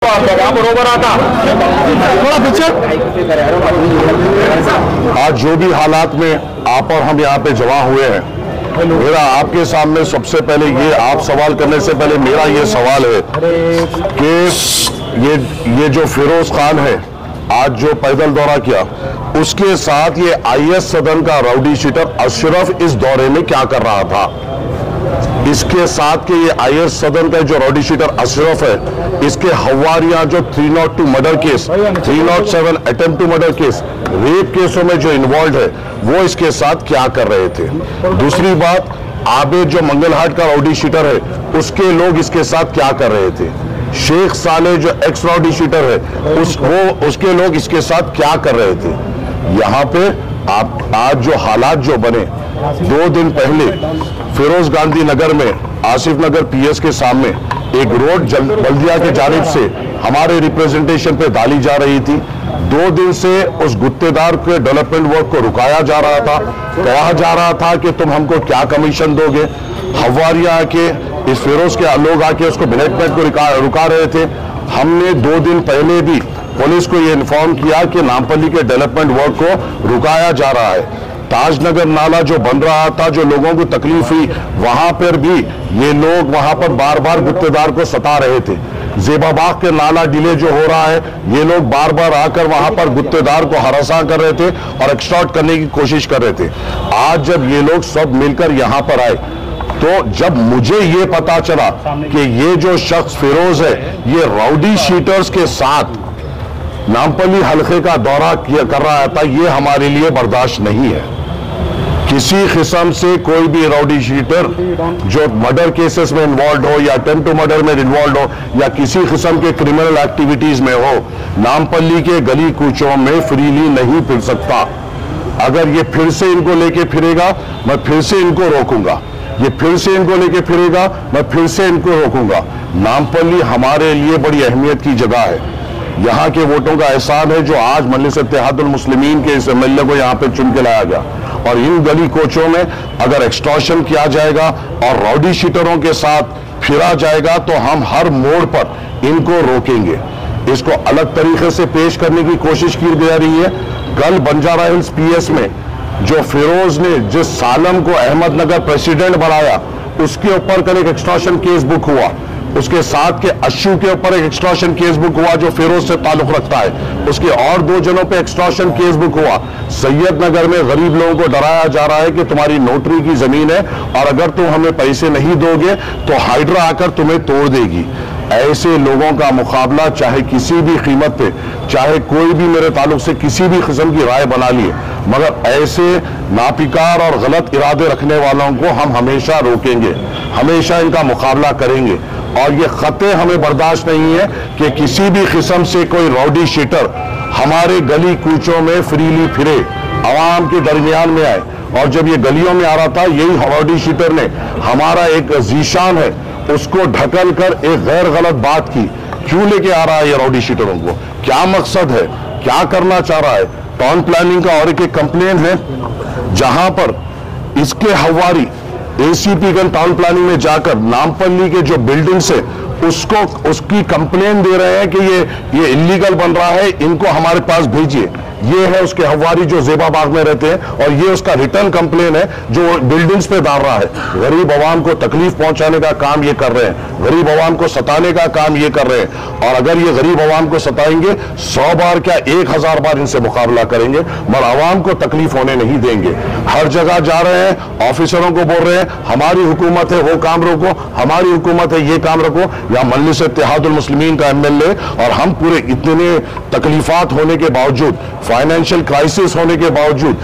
बरोबर आता थोड़ा पीछे। आज जो भी हालात में आप और हम यहाँ पे जमा हुए हैं, मेरा आपके सामने सबसे पहले ये, आप सवाल करने से पहले मेरा ये सवाल है कि ये जो फिरोज खान है, आज जो पैदल दौरा किया, उसके साथ ये आईएस सदन का राउडी शीटर अशरफ इस दौरे में क्या कर रहा था? इसके साथ के ये आईएस सदन का जो राउडी शीटर अशरफ है, इसके हवारियां जो 302 murder case, 307 attempt to murder case, rape केसों में जो इन्वॉल्व है, वो इसके साथ क्या कर रहे थे? दूसरी बात, आबिद जो मंगलहाट का राउडी शीटर है, उसके लोग इसके साथ क्या कर रहे थे? शेख साले जो एक्स राउडी शीटर है, उसके लोग इसके साथ क्या कर रहे थे? यहाँ पे आप आज जो हालात जो बने, 2 दिन पहले फिरोज गांधी नगर में आसिफ नगर पीएस के सामने एक रोड बल्दिया के जानिब से हमारे रिप्रेजेंटेशन पे डाली जा रही थी। 2 दिन से उस गुत्तेदार के डेवलपमेंट वर्क को रुकाया जा रहा था। कहा जा रहा था कि तुम हमको क्या कमीशन दोगे। हवारिया आके, इस फिरोज के लोग आके उसको मिनटमेंट को रुका रहे थे। हमने 2 दिन पहले भी पुलिस को यह इन्फॉर्म किया कि नामपल्ली के डेवलपमेंट वर्क को रुकाया जा रहा है। ताजनगर नाला जो बन रहा था, जो लोगों को तकलीफ हुई, वहां पर भी ये लोग वहां पर बार बार गुत्तेदार को सता रहे थे। जेबाबाग के नाला डिले जो हो रहा है, ये लोग बार बार आकर वहां पर गुत्तेदार को हरासा कर रहे थे और एक्सटॉर्ट करने की कोशिश कर रहे थे। आज जब ये लोग सब मिलकर यहां पर आए, तो जब मुझे ये पता चला कि ये जो शख्स फिरोज है, ये राउडी शीटर्स के साथ नामपल्ली हल्के का दौरा कर रहा था, ये हमारे लिए बर्दाश्त नहीं है। किसी किस्म से कोई भी राउडी शीटर जो मर्डर केसेस में इन्वॉल्व हो या अटेम्प्ट टू मर्डर में इन्वॉल्व हो या किसी किस्म के क्रिमिनल एक्टिविटीज में हो, नामपल्ली के गली कूचों में फ्रीली नहीं फिर सकता। अगर ये फिर से इनको लेके फिरेगा, मैं फिर से इनको रोकूंगा। ये फिर से इनको लेके फिरेगा, मैं फिर से इनको रोकूंगा। नामपल्ली हमारे लिए बड़ी अहमियत की जगह है। यहाँ के वोटों का एहसान है जो आज मजलिस इत्तेहादुल मुस्लिमीन के इस एमएलए को यहाँ पे चुन के लाया गया। और इन गली कोचों में अगर एक्सटॉर्शन किया जाएगा और राउडी शीटरों के साथ फिरा जाएगा, तो हम हर मोड़ पर इनको रोकेंगे। इसको अलग तरीके से पेश करने की कोशिश की जा रही है। कल बंजारा हिल्स पीएस में जो फिरोज ने जिस सालम को अहमदनगर प्रेसिडेंट बनाया, उसके ऊपर कल एक एक्सटॉर्शन केस बुक हुआ। उसके साथ के अशू के ऊपर एक एक्सटॉर्शन केस बुक हुआ जो फिरोज से ताल्लुक रखता है। उसके और 2 जनों पे एक्सटॉर्शन केस बुक हुआ। सैयद नगर में गरीब लोगों को डराया जा रहा है कि तुम्हारी नोटरी की जमीन है और अगर तुम हमें पैसे नहीं दोगे तो हाइड्रा आकर तुम्हें तोड़ देगी। ऐसे लोगों का मुकाबला चाहे किसी भी कीमत पे, चाहे कोई भी मेरे ताल्लुक से किसी भी किस्म की राय बना लिए, मगर ऐसे नापिकार और गलत इरादे रखने वालों को हम हमेशा रोकेंगे, हमेशा इनका मुकाबला करेंगे। और ये खते हमें बर्दाश्त नहीं है कि किसी भी किस्म से कोई राउडी शीटर हमारे गली कूचों में फ्रीली फिरे, आवाम के दरमियान में आए। और जब ये गलियों में आ रहा था, यही राउडी शीटर ने हमारा एक जीशान है उसको ढकल कर एक गैर गलत बात की। क्यों लेके आ रहा है ये राउडी शीटरों को? क्या मकसद है? क्या करना चाह रहा है? टाउन प्लानिंग का और एक कंप्लेन है जहां पर इसके हवारी एसीपी गन टाउन प्लानिंग में जाकर नामपल्ली के जो बिल्डिंग्स है उसकी कंप्लेन दे रहे हैं कि ये इलीगल बन रहा है, इनको हमारे पास भेजिए। ये है उसके हवारी जो जेबाबाग में रहते हैं और ये उसका रिटर्न कंप्लेन है जो बिल्डिंग्स पे डाल रहा है। गरीब आवाम को तकलीफ पहुंचाने का काम ये कर रहे हैं, गरीब आवाम को सताने का काम ये कर रहे हैं। और अगर ये गरीब आवाम को सताएंगे, 100 बार क्या 1000 बार इनसे मुकाबला करेंगे, मगर आवाम को तकलीफ होने नहीं देंगे। हर जगह जा रहे हैं, ऑफिसरों को बोल रहे हैं हमारी हुकूमत है वो काम रोको, हमारी हुकूमत है ये काम रखो। या मजलिस इत्तेहादुल मुस्लिमीन का एमएलए और हम पूरे इतने तकलीफात होने के बावजूद, फाइनेंशियल क्राइसिस होने के बावजूद,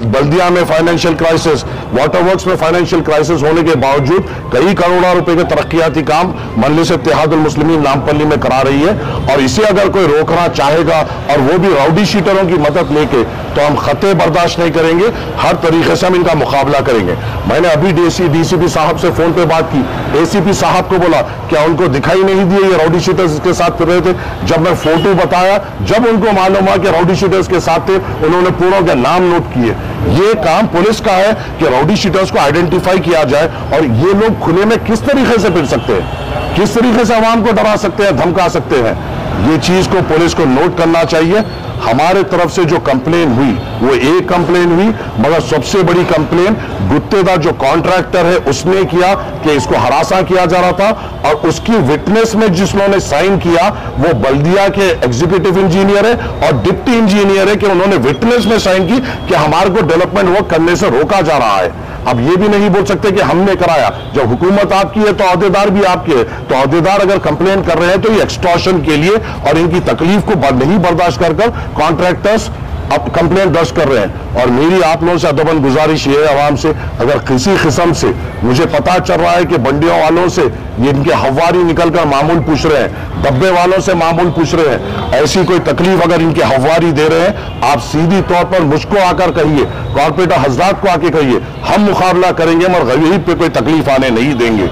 बल्दिया में फाइनेंशियल क्राइसिस, वाटर वर्क्स में फाइनेंशियल क्राइसिस होने के बावजूद कई करोड़ों रुपए के तरक्याती काम मजलिस इत्तेहादुल मुस्लिमीन नामपल्ली में करा रही है। और इसे अगर कोई रोकना चाहेगा और वो भी राउडी शीटरों की मदद लेके, तो हम खते बर्दाश्त नहीं करेंगे। हर तरीके से हम इनका मुकाबला करेंगे। मैंने अभी डीसीपी साहब से फोन पे बात की, एसीपी साहब को बोला क्या उनको दिखाई नहीं दिए ये राउडी शीटर्स के साथ फिर रहे थे? जब मैं फोटो बताया, जब उनको मालूम हुआ कि राउडी शीटर्स के साथ थे, उन्होंने पूरा के नाम नोट किए। ये काम पुलिस का है कि राउडी शीटर्स को आइडेंटिफाई किया जाए। और ये लोग खुले में किस तरीके से फिर सकते हैं, किस तरीके से आवाम को डरा सकते हैं, धमका सकते हैं। ये चीज को पुलिस को नोट करना चाहिए। हमारे तरफ से जो कंप्लेन हुई वो एक कंप्लेन हुई, मगर सबसे बड़ी कंप्लेन गुत्तेदार जो कॉन्ट्रैक्टर है उसने किया कि इसको हरासा किया जा रहा था, और उसकी विटनेस में जिसने साइन किया वो बल्दिया के एग्जीक्यूटिव इंजीनियर है और डिप्टी इंजीनियर है, कि उन्होंने विटनेस में साइन की कि हमारे को डेवलपमेंट वर्क करने से रोका जा रहा है। अब ये भी नहीं बोल सकते कि हमने कराया। जब हुकूमत आपकी है तो अहदेदार भी आपके है, तो अहदेदार अगर कंप्लेन कर रहे हैं तो ये एक्सटॉर्शन के लिए और इनकी तकलीफ को नहीं बर्दाश्त कर कॉन्ट्रैक्टर्स अब कंप्लेंट दर्ज कर रहे हैं। और मेरी आप लोगों से अदबन गुजारिश ये है आवाम से, अगर किसी किस्म से मुझे पता चल रहा है कि बंडियों वालों से ये इनके हवारी निकलकर मामूल पूछ रहे हैं, डब्बे वालों से मामूल पूछ रहे हैं, ऐसी कोई तकलीफ अगर इनके हवारी दे रहे हैं, आप सीधी तौर पर मुझको आकर कहिए, कॉर्पोरेटर हजरात को आके कहिए, हम मुकाबला करेंगे मगर गरीब पे कोई तकलीफ आने नहीं देंगे।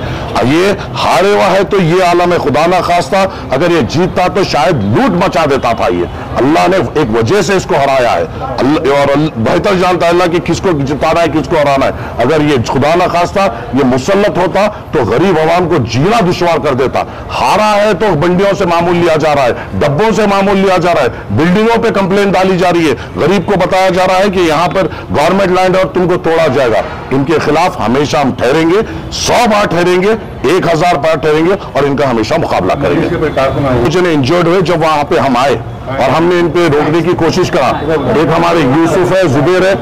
ये हारे हुआ है तो ये आलम है, खुदा ना खास्ता अगर ये जीतता तो शायद लूट मचा देता था। ये अल्लाह ने एक वजह से इसको हराया है, और बेहतर जानता है अल्लाह कि किसको जिताना है किसको हराना है। अगर ये खुदा ना खास्ता ये मुसल्लत होता तो गरीब आवाम को जीना दुश्वार कर देता। हारा है तो बंडियों से मामूल लिया जा रहा है, डब्बों से मामूल लिया जा रहा है, बिल्डिंगों पे कंप्लेंट डाली जा रही है, गरीब को बताया जा रहा है कि यहां पर गवर्नमेंट लैंड है और तुमको तोड़ा जाएगा। इनके खिलाफ हमेशा हम ठहरेंगे, 100 बार ठहरेंगे, 1000 बार ठहरेंगे और इनका हमेशा मुकाबला करेंगे। कुछ ने इंजर्ड हुए जब वहां पे हम आए और हमने इन पे रोकने की कोशिश करा। एक हमारे यूसुफ है, जुबेर है,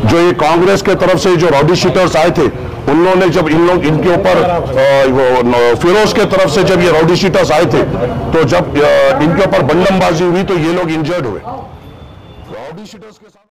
जो ये कांग्रेस के तरफ से जो राउडी शीटर्स आए थे, उन्होंने जब इनके ऊपर फिरोज के तरफ से जब ये राउडी शीटर्स आए थे, तो जब इनके ऊपर बंडमबाजी हुई तो ये लोग इंजर्ड हुए। राउडी शीटर्स के साथ